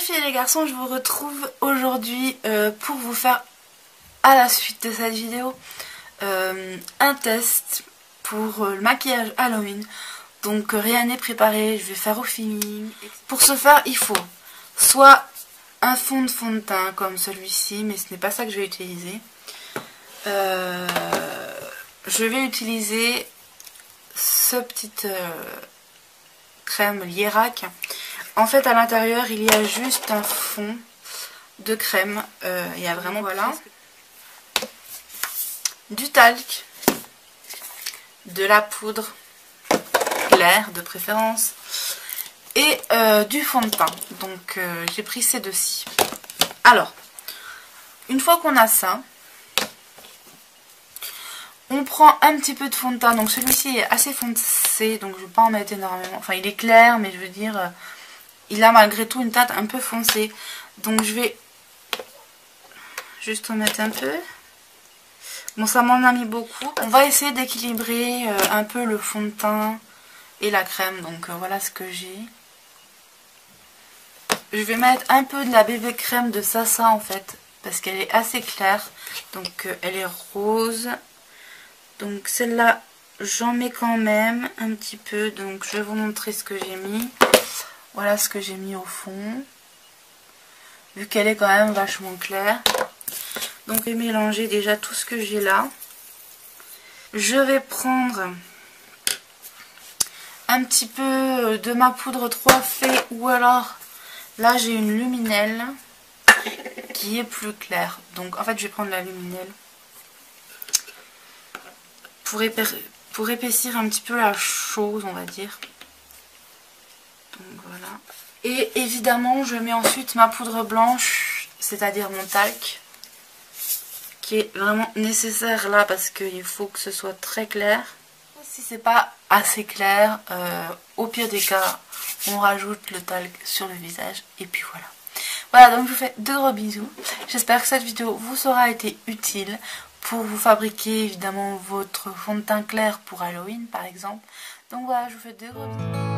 filles et les garçons, je vous retrouve aujourd'hui pour vous faire, à la suite de cette vidéo, un test pour le maquillage Halloween. Donc rien n'est préparé, je vais faire au feeling. Pour ce faire, il faut soit un fond de teint comme celui-ci, mais ce n'est pas ça que je vais utiliser. Je vais utiliser ce petite crème Lierac. En fait, à l'intérieur, il y a juste un fond de crème. Il y a vraiment, voilà, du talc, de la poudre claire de préférence et du fond de teint. Donc, j'ai pris ces deux-ci. Alors, une fois qu'on a ça, on prend un petit peu de fond de teint. Donc, celui-ci est assez foncé, donc je ne vais pas en mettre énormément. Enfin, il est clair, mais je veux dire... il a malgré tout une teinte un peu foncée. Donc je vais juste en mettre un peu. Bon, ça m'en a mis beaucoup. On va essayer d'équilibrer un peu le fond de teint et la crème. Donc voilà ce que j'ai. Je vais mettre un peu de la bébé crème de Sasa en fait. Parce qu'elle est assez claire. Donc elle est rose. Donc celle-là, j'en mets quand même un petit peu. Donc je vais vous montrer ce que j'ai mis. Voilà ce que j'ai mis au fond. Vu qu'elle est quand même vachement claire. Donc je vais mélanger déjà tout ce que j'ai là. Je vais prendre un petit peu de ma poudre 3 fées. Ou alors, là j'ai une luminelle qui est plus claire. Donc en fait je vais prendre la luminelle. Pour épaissir un petit peu la chose, on va dire. Donc voilà. Et évidemment, je mets ensuite ma poudre blanche, c'est-à-dire mon talc, qui est vraiment nécessaire là parce qu'il faut que ce soit très clair. Si c'est pas assez clair, au pire des cas, on rajoute le talc sur le visage et puis voilà. Voilà, donc je vous fais de gros bisous. J'espère que cette vidéo vous aura été utile pour vous fabriquer évidemment votre fond de teint clair pour Halloween par exemple. Donc voilà, je vous fais de gros bisous.